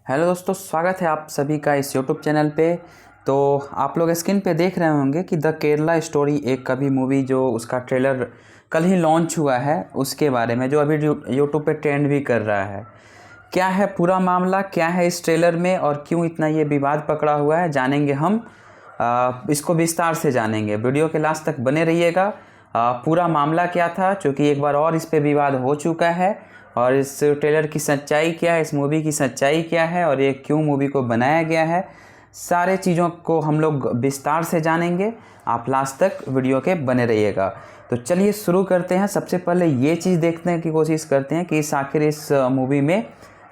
Hello दोस्तों, स्वागत है आप सभी का इस यूट्यूब चैनल पे। तो आप लोग स्क्रीन पे देख रहे होंगे कि द केरला स्टोरी एक कभी मूवी जो उसका ट्रेलर कल ही लॉन्च हुआ है उसके बारे में, जो अभी यूट्यूब पे ट्रेंड भी कर रहा है। क्या है पूरा मामला, क्या है इस ट्रेलर में और क्यों इतना ये विवाद पकड़ा हुआ है, जानेंगे हम। इसको विस्तार से जानेंगे, वीडियो के लास्ट तक बने रहिएगा। पूरा मामला क्या था, क्योंकि एक बार और इस पे विवाद हो चुका है, और इस ट्रेलर की सच्चाई क्या है, इस मूवी की सच्चाई क्या है और ये क्यों मूवी को बनाया गया है, सारे चीज़ों को हम लोग विस्तार से जानेंगे। आप लास्ट तक वीडियो के बने रहिएगा। तो चलिए शुरू करते हैं। सबसे पहले ये चीज़ देखने की कोशिश करते हैं कि आखिर इस मूवी में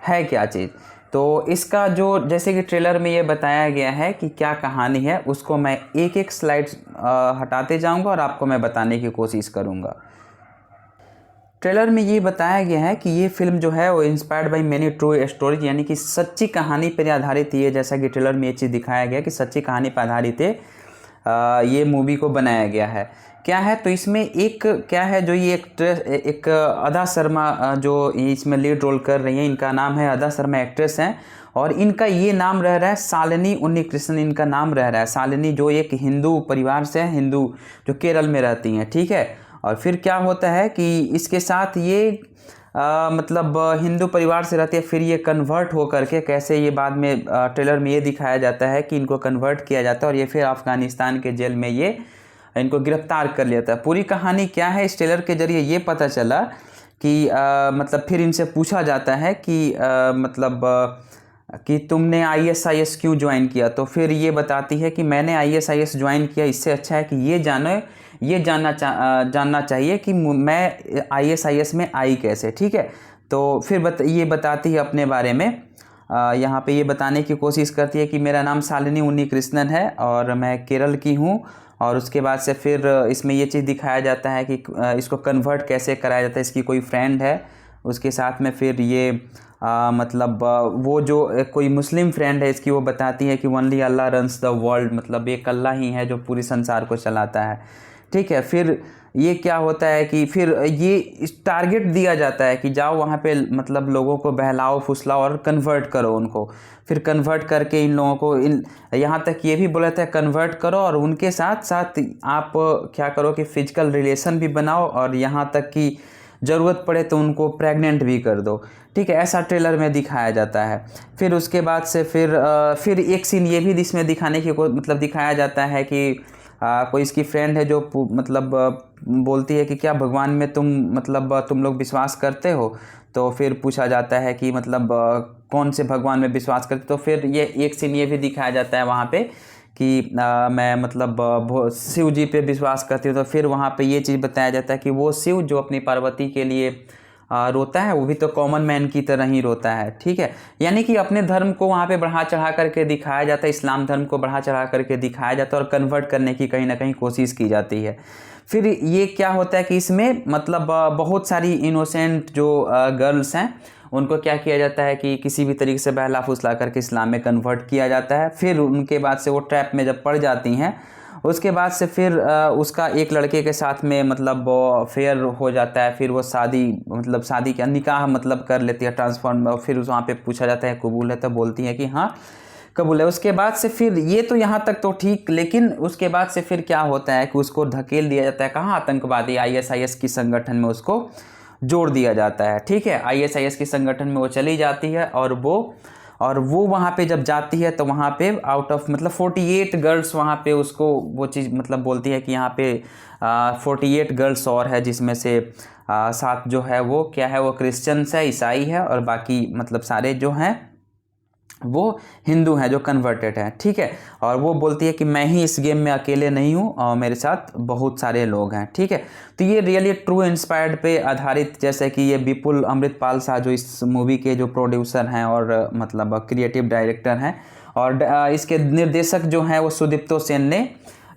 है क्या चीज़। तो इसका जो जैसे कि ट्रेलर में ये बताया गया है कि क्या कहानी है, उसको मैं एक एक स्लाइड हटाते जाऊंगा और आपको मैं बताने की कोशिश करूंगा। ट्रेलर में ये बताया गया है कि ये फिल्म जो है वो inspired by many true stories, यानी कि सच्ची कहानी पर आधारित है। जैसा कि ट्रेलर में ये चीज़ दिखाया गया कि सच्ची कहानी पर आधारित है ये मूवी को बनाया गया है। क्या है तो इसमें एक क्या है, जो ये एक अदा शर्मा जो इसमें लीड रोल कर रही हैं, इनका नाम है अदा शर्मा, एक्ट्रेस हैं। और इनका ये नाम रह रहा है शालिनी उन्नीकृष्णन, इनका नाम रह रहा है शालिनी, जो एक हिंदू परिवार से है, हिंदू जो केरल में रहती हैं, ठीक है। और फिर क्या होता है कि इसके साथ ये मतलब हिंदू परिवार से रहती है, फिर ये कन्वर्ट हो करके कैसे, ये बाद में ट्रेलर में ये दिखाया जाता है कि इनको कन्वर्ट किया जाता है और ये फिर अफ़गानिस्तान के जेल में ये इनको गिरफ्तार कर लिया था। पूरी कहानी क्या है, इस ट्रेलर के जरिए ये पता चला कि मतलब फिर इनसे पूछा जाता है कि मतलब कि तुमने ISIS क्यों ज्वाइन किया। तो फिर ये बताती है कि मैंने ISIS ज्वाइन किया, इससे अच्छा है कि ये जानना चाहिए कि मैं ISIS में आई कैसे, ठीक है। तो फिर ये बताती है अपने बारे में। यहाँ पे ये बताने की कोशिश करती है कि मेरा नाम शालिनी उन्नीकृष्णन है और मैं केरल की हूँ। और उसके बाद से फिर इसमें ये चीज़ दिखाया जाता है कि इसको कन्वर्ट कैसे कराया जाता है। इसकी कोई फ्रेंड है उसके साथ में, फिर ये मतलब वो जो कोई मुस्लिम फ्रेंड है इसकी, वो बताती है कि only Allah runs the world, मतलब एक अल्लाह ही है जो पूरी संसार को चलाता है, ठीक है। फिर ये क्या होता है कि फिर ये टारगेट दिया जाता है कि जाओ वहाँ पे मतलब लोगों को बहलाओ फुसलाओ और कन्वर्ट करो उनको। फिर कन्वर्ट करके इन लोगों को यहाँ तक ये भी बोला था कन्वर्ट करो, और उनके साथ साथ आप क्या करो कि फिजिकल रिलेशन भी बनाओ, और यहाँ तक कि ज़रूरत पड़े तो उनको प्रेग्नेंट भी कर दो, ठीक है। ऐसा ट्रेलर में दिखाया जाता है। फिर उसके बाद से फिर एक सीन ये भी इसमें दिखाने की मतलब दिखाया जाता है कि कोई इसकी फ्रेंड है जो मतलब बोलती है कि क्या भगवान में तुम लोग विश्वास करते हो। तो फिर पूछा जाता है कि मतलब कौन से भगवान में विश्वास करते। तो फिर ये एक सीन ये भी दिखाया जाता है वहाँ पे कि मैं मतलब शिव जी पे विश्वास करती हूँ। तो फिर वहाँ पे ये चीज़ बताया जाता है कि वो शिव जो अपनी पार्वती के लिए रोता है, वो भी तो कॉमन मैन की तरह ही रोता है, ठीक है। यानी कि अपने धर्म को वहाँ पे बढ़ा चढ़ा करके दिखाया जाता है, इस्लाम धर्म को बढ़ा चढ़ा करके दिखाया जाता है और कन्वर्ट करने की कहीं ना कहीं कोशिश की जाती है। फिर ये क्या होता है कि इसमें मतलब बहुत सारी इनोसेंट जो गर्ल्स हैं उनको क्या किया जाता है कि किसी भी तरीके से बहला फुसला करके इस्लाम में कन्वर्ट किया जाता है। फिर उनके बाद से वो ट्रैप में जब पड़ जाती हैं, उसके बाद से फिर उसका एक लड़के के साथ में मतलब अफेयर हो जाता है। फिर वो शादी क्या निकाह मतलब कर लेती है ट्रांसफॉर्म। और फिर वहाँ पे पूछा जाता है कबूल है, तो बोलती है कि हाँ कबूल है। उसके बाद से फिर ये तो यहाँ तक तो ठीक, लेकिन उसके बाद से फिर क्या होता है कि उसको धकेल दिया जाता है कहाँ, आतंकवादी ISIS की संगठन में उसको जोड़ दिया जाता है, ठीक है। ISIS की संगठन में वो चली जाती है, और वो वहाँ पे जब जाती है तो वहाँ पे आउट ऑफ मतलब 48 गर्ल्स वहाँ पे उसको वो चीज़ मतलब बोलती है कि यहाँ पे 48 गर्ल्स और है, जिसमें से 7 जो है वो क्या है, वो क्रिश्चियंस है, ईसाई है, और बाकी मतलब सारे जो हैं वो हिंदू हैं जो कन्वर्टेड हैं, ठीक है। और वो बोलती है कि मैं ही इस गेम में अकेले नहीं हूँ और मेरे साथ बहुत सारे लोग हैं, ठीक है। तो ये रियली ट्रू इंस्पायर्ड पे आधारित, जैसे कि ये विपुल अमृतपाल शाह जो इस मूवी के जो प्रोड्यूसर हैं और मतलब क्रिएटिव डायरेक्टर हैं, और इसके निर्देशक जो हैं वो सुदीप्तो सेन ने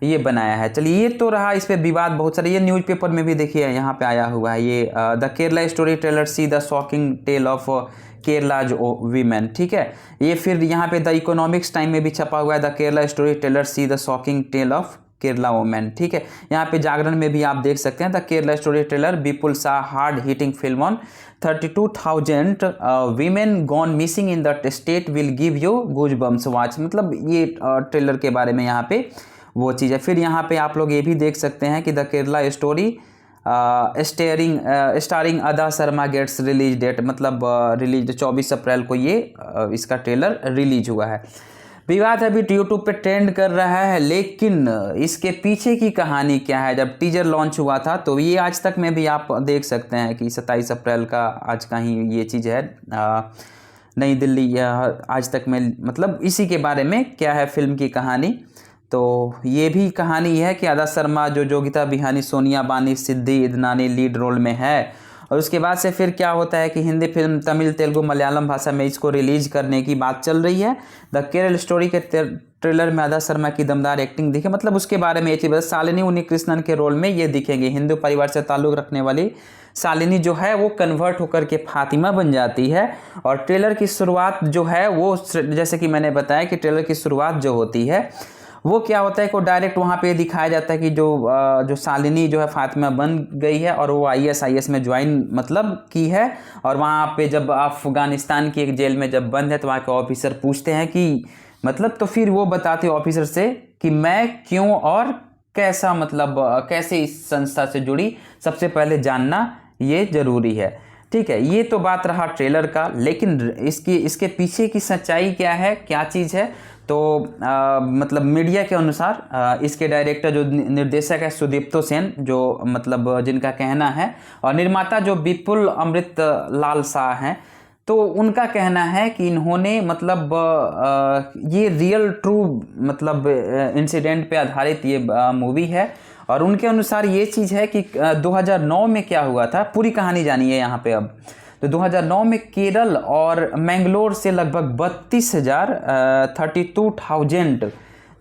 ये बनाया है। चलिए ये तो रहा, इस पर विवाद बहुत सारे, ये न्यूज़पेपर में भी देखिए यहाँ पे आया हुआ है ये the Kerala story trailer see the shocking tale of Kerala's women, ठीक है। ये फिर यहाँ पे द इकोनॉमिक्स टाइम में भी छपा हुआ है the Kerala story trailer see the shocking tale of Kerala women, ठीक है। यहाँ पे जागरण में भी आप देख सकते हैं the Kerala story trailer Vipul Shah hard hitting film on 32,000 women gone missing in the state will give you goose bumps watch, मतलब ये ट्रेलर के बारे में यहाँ पे वो चीज़ है। फिर यहाँ पे आप लोग ये भी देख सकते हैं कि द केरला स्टोरी स्टारिंग अदा शर्मा गेट्स रिलीज डेट, मतलब रिलीज 24 अप्रैल को ये इसका ट्रेलर रिलीज हुआ है। विवाद अभी यूट्यूब पे ट्रेंड कर रहा है, लेकिन इसके पीछे की कहानी क्या है। जब टीजर लॉन्च हुआ था तो ये आज तक में भी आप देख सकते हैं कि 27 अप्रैल का आज का ही ये चीज़ है। नई दिल्ली आज तक में, मतलब इसी के बारे में क्या है फिल्म की कहानी। तो ये भी कहानी है कि आदा शर्मा जो योगिता बिहानी, सोनिया बानी, सिद्धि इदनानी लीड रोल में है। और उसके बाद से फिर क्या होता है कि हिंदी फिल्म, तमिल, तेलुगु, मलयालम भाषा में इसको रिलीज करने की बात चल रही है। द केरल स्टोरी के ट्रेलर में आदा शर्मा की दमदार एक्टिंग दिखे, मतलब उसके बारे में ये चीज़, शालिनी उन्नीकृष्णन के रोल में ये दिखेंगे। हिंदू परिवार से ताल्लुक़ रखने वाली शालिनी जो है वो कन्वर्ट होकर के फातिमा बन जाती है। और ट्रेलर की शुरुआत जो है वो, जैसे कि मैंने बताया कि ट्रेलर की शुरुआत जो होती है वो क्या होता है कि डायरेक्ट वहाँ पे दिखाया जाता है कि जो शालिनी जो है फातिमा बन गई है और वो ISIS में ज्वाइन मतलब की है। और वहाँ पे जब अफ़गानिस्तान की एक जेल में जब बंद है तो वहाँ के ऑफिसर पूछते हैं कि मतलब, तो फिर वो बताते ऑफिसर से कि मैं क्यों और कैसा, मतलब कैसे इस संस्था से जुड़ी, सबसे पहले जानना ये ज़रूरी है, ठीक है। ये तो बात रहा ट्रेलर का, लेकिन इसके पीछे की सच्चाई क्या है, क्या चीज़ है। तो मतलब मीडिया के अनुसार इसके डायरेक्टर जो निर्देशक है सुदीप्तो सेन, जो मतलब जिनका कहना है, और निर्माता जो विपुल अमृत लाल शाह हैं, तो उनका कहना है कि इन्होंने मतलब ये रियल ट्रू मतलब इंसिडेंट पे आधारित ये मूवी है। और उनके अनुसार ये चीज़ है कि 2009 में क्या हुआ था, पूरी कहानी जानिए यहाँ पे अब। तो 2009 में केरल और मैंगलोर से लगभग 32,000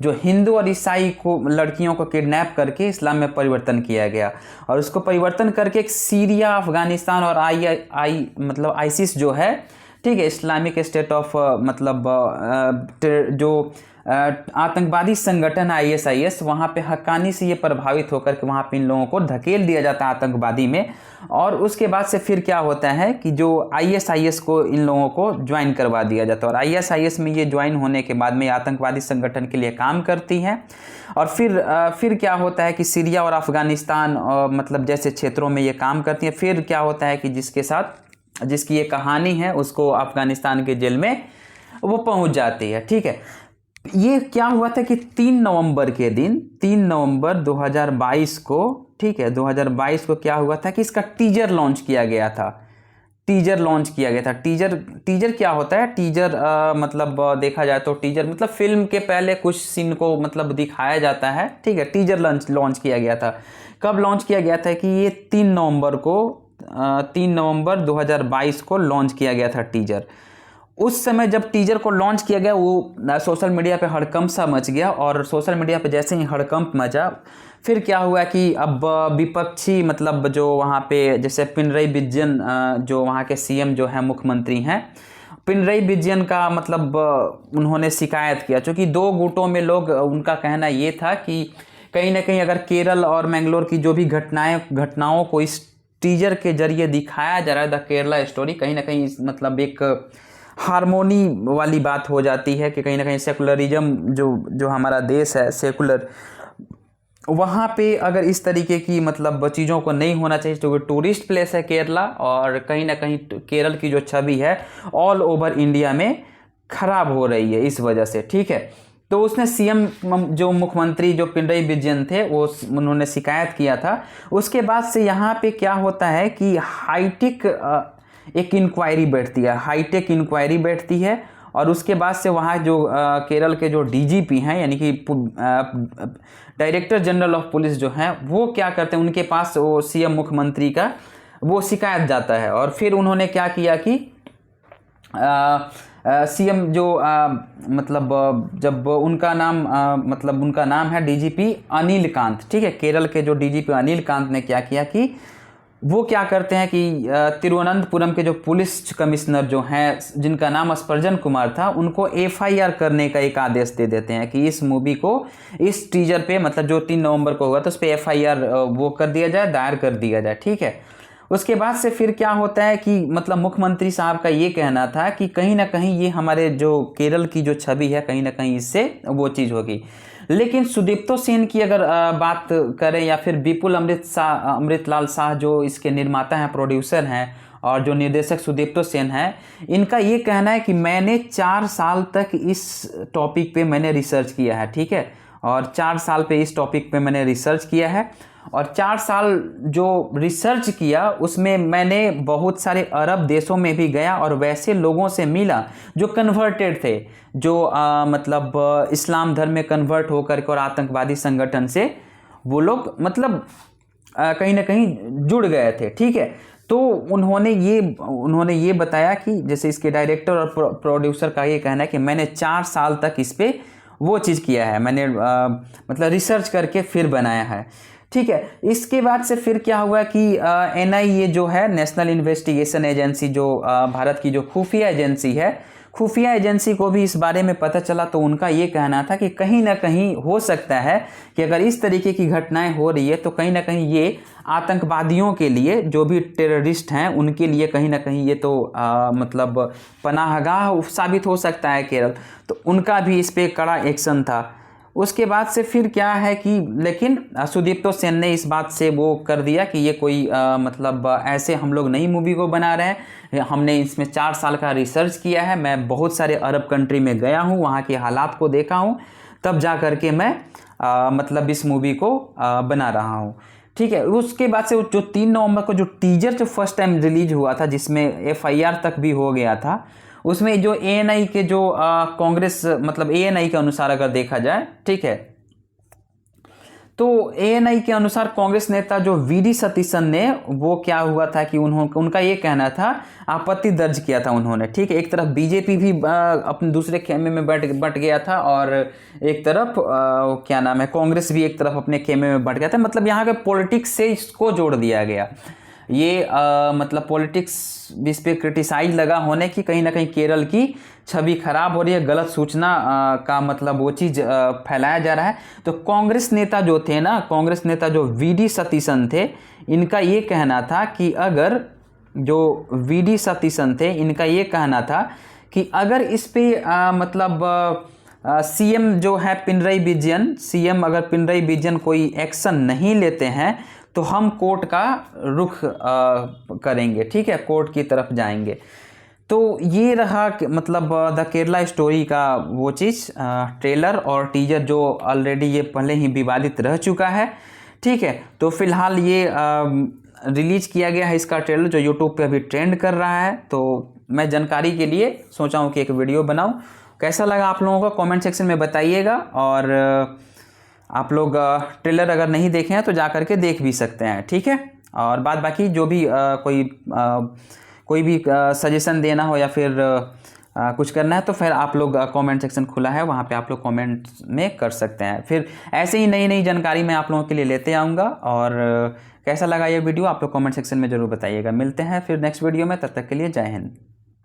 जो हिंदू और ईसाई को लड़कियों को किडनैप करके इस्लाम में परिवर्तन किया गया। और उसको परिवर्तन करके एक सीरिया, अफगानिस्तान और मतलब आईसिस जो है, ठीक है, इस्लामिक स्टेट ऑफ मतलब जो आतंकवादी संगठन ISIS, वहाँ पे हक्कानी से ये प्रभावित होकर के वहाँ पे इन लोगों को धकेल दिया जाता है आतंकवादी में। और उसके बाद से फिर क्या होता है कि जो ISIS को इन लोगों को ज्वाइन करवा दिया जाता है। और ISIS में ये ज्वाइन होने के बाद में आतंकवादी संगठन के लिए काम करती हैं। और फिर क्या होता है कि सीरिया और अफगानिस्तान मतलब जैसे क्षेत्रों में ये काम करती हैं। फिर क्या होता है कि जिसकी ये कहानी है उसको अफगानिस्तान के जेल में वो पहुँच जाती है, ठीक है। ये क्या हुआ था कि 3 नवंबर के दिन, 3 नवंबर 2022 को, ठीक है, 2022 को क्या हुआ था कि इसका टीजर लॉन्च किया गया था। टीजर क्या होता है, टीजर मतलब देखा जाए तो टीजर मतलब फिल्म के पहले कुछ सीन को मतलब दिखाया जाता है, ठीक है। टीजर लॉन्च किया गया था। कब लॉन्च किया गया था कि ये 3 नवंबर 2022 को लॉन्च किया गया था टीजर। उस समय जब टीजर को लॉन्च किया गया वो सोशल मीडिया पे हड़कंप सा मच गया। और सोशल मीडिया पे जैसे ही हड़कंप मचा, फिर क्या हुआ कि अब विपक्षी मतलब जो वहाँ पे जैसे पिनरई विजयन जो वहाँ के CM जो हैं, मुख्यमंत्री हैं, पिनरई विजयन का मतलब उन्होंने शिकायत किया। चूँकि 2 गुटों में लोग, उनका कहना ये था कि कहीं ना कहीं अगर केरल और मैंगलोर की जो भी घटनाओं को इस टीजर के जरिए दिखाया जा रहा है, द केरला स्टोरी, कहीं ना कहीं मतलब एक हार्मोनी वाली बात हो जाती है कि कहीं ना कहीं सेकुलरिज्म जो हमारा देश है सेकुलर, वहाँ पे अगर इस तरीके की मतलब चीज़ों को नहीं होना चाहिए। तो टूरिस्ट प्लेस है केरला, और कहीं ना कहीं केरल की जो छवि है ऑल ओवर इंडिया में ख़राब हो रही है इस वजह से, ठीक है। तो उसने CM जो मुख्यमंत्री जो पिनरई विजयन थे वो उन्होंने शिकायत किया था। उसके बाद से यहाँ पे क्या होता है कि हाईटेक एक इंक्वायरी बैठती है। और उसके बाद से वहाँ जो केरल के जो DGP हैं, यानी कि डायरेक्टर जनरल ऑफ पुलिस जो हैं, वो क्या करते हैं, उनके पास वो CM मुख्यमंत्री का वो शिकायत जाता है। और फिर उन्होंने क्या किया कि CM जो मतलब जब उनका नाम है DGP अनिल कांत, ठीक है, केरल के जो DGP अनिल कांत ने क्या किया कि वो क्या करते हैं कि तिरुवनंतपुरम के जो पुलिस कमिश्नर जो हैं, जिनका नाम स्पर्जन कुमार था, उनको एफआईआर करने का एक आदेश दे देते हैं कि इस मूवी को, इस टीजर पे, मतलब जो 3 नवंबर को हुआ तो उस पर एफआईआर वो कर दिया जाए, दायर कर दिया जाए। ठीक है। उसके बाद से फिर क्या होता है कि मतलब मुख्यमंत्री साहब का ये कहना था कि कहीं ना कहीं ये हमारे जो केरल की जो छवि है, कहीं ना कहीं इससे वो चीज़ होगी। लेकिन सुदीप्तो सेन की अगर बात करें, या फिर विपुल अमृतलाल शाह जो इसके निर्माता हैं, प्रोड्यूसर हैं, और जो निर्देशक सुदीप्तो सेन हैं, इनका ये कहना है कि मैंने 4 साल तक इस टॉपिक पे मैंने रिसर्च किया है। ठीक है। और 4 साल पे इस टॉपिक पे मैंने रिसर्च किया है, और 4 साल जो रिसर्च किया उसमें मैंने बहुत सारे अरब देशों में भी गया और वैसे लोगों से मिला जो कन्वर्टेड थे, जो मतलब इस्लाम धर्म में कन्वर्ट होकर के और आतंकवादी संगठन से वो लोग मतलब कहीं ना कहीं जुड़ गए थे। ठीक है। तो उन्होंने ये बताया कि जैसे इसके डायरेक्टर और प्रोड्यूसर का ये कहना है कि मैंने 4 साल तक इस पर वो चीज़ किया है, मैंने मतलब रिसर्च करके फिर बनाया है। ठीक है। इसके बाद से फिर क्या हुआ कि एनआईए जो है, नेशनल इन्वेस्टिगेशन एजेंसी, जो भारत की जो खुफिया एजेंसी है, खुफिया एजेंसी को भी इस बारे में पता चला। तो उनका ये कहना था कि कहीं ना कहीं हो सकता है कि अगर इस तरीके की घटनाएं हो रही है तो कहीं ना कहीं ये आतंकवादियों के लिए, जो भी टेररिस्ट हैं उनके लिए कहीं ना कहीं ये तो मतलब पनाहगाह साबित हो सकता है केरल। तो उनका भी इस पर कड़ा एक्शन था। उसके बाद से फिर क्या है कि लेकिन सुदीप्तो सेन ने इस बात से वो कर दिया कि ये कोई मतलब ऐसे हम लोग नई मूवी को बना रहे हैं, हमने इसमें 4 साल का रिसर्च किया है, मैं बहुत सारे अरब कंट्री में गया हूँ, वहाँ के हालात को देखा हूँ, तब जा कर के मैं मतलब इस मूवी को बना रहा हूँ। ठीक है। उसके बाद से जो 3 नवंबर को जो टीजर जो फर्स्ट टाइम रिलीज हुआ था, जिसमें एफआईआर तक भी हो गया था, उसमें जो एएनआई के जो कांग्रेस, मतलब एएनआई के अनुसार अगर देखा जाए, ठीक है, तो एएनआई के अनुसार कांग्रेस नेता जो वीडी सतीशन ने, वो क्या हुआ था कि उनका ये कहना था, आपत्ति दर्ज किया था उन्होंने। ठीक है। एक तरफ बीजेपी भी अपने दूसरे खेमे में बट गया था, और एक तरफ क्या नाम है, कांग्रेस भी एक तरफ अपने खेमे में बट गया था। मतलब यहाँ के पॉलिटिक्स से इसको जोड़ दिया गया। ये मतलब पॉलिटिक्स इस पे क्रिटिसाइज लगा होने की, कहीं ना कहीं केरल की छवि खराब हो रही है, गलत सूचना का मतलब वो चीज़ फैलाया जा रहा है। तो कांग्रेस नेता जो थे ना, कांग्रेस नेता जो वीडी सतीशन थे, इनका ये कहना था कि अगर जो वीडी सतीशन थे, इनका ये कहना था कि अगर इस पे मतलब सीएम जो है पिनरई विजयन, सीएम अगर पिनरई विजयन कोई एक्शन नहीं लेते हैं तो हम कोर्ट का रुख करेंगे। ठीक है। कोर्ट की तरफ जाएंगे। तो ये रहा मतलब द केरला स्टोरी का वो चीज़, ट्रेलर और टीजर जो ऑलरेडी ये पहले ही विवादित रह चुका है। ठीक है। तो फिलहाल ये रिलीज किया गया है इसका ट्रेलर, जो यूट्यूब पे अभी ट्रेंड कर रहा है। तो मैं जानकारी के लिए सोचा हूँ कि एक वीडियो बनाऊँ। कैसा लगा आप लोगों को कमेंट सेक्शन में बताइएगा, और आप लोग ट्रेलर अगर नहीं देखे हैं तो जा कर के देख भी सकते हैं। ठीक है। और बाद बाकी जो भी कोई भी सजेशन देना हो या फिर कुछ करना है तो फिर आप लोग कमेंट सेक्शन खुला है, वहाँ पे आप लोग कमेंट में कर सकते हैं। फिर ऐसे ही नई नई जानकारी मैं आप लोगों के लिए लेते आऊँगा। और कैसा लगा ये वीडियो आप लोग कमेंट सेक्शन में ज़रूर बताइएगा। मिलते हैं फिर नेक्स्ट वीडियो में, तब तक के लिए जय हिंद।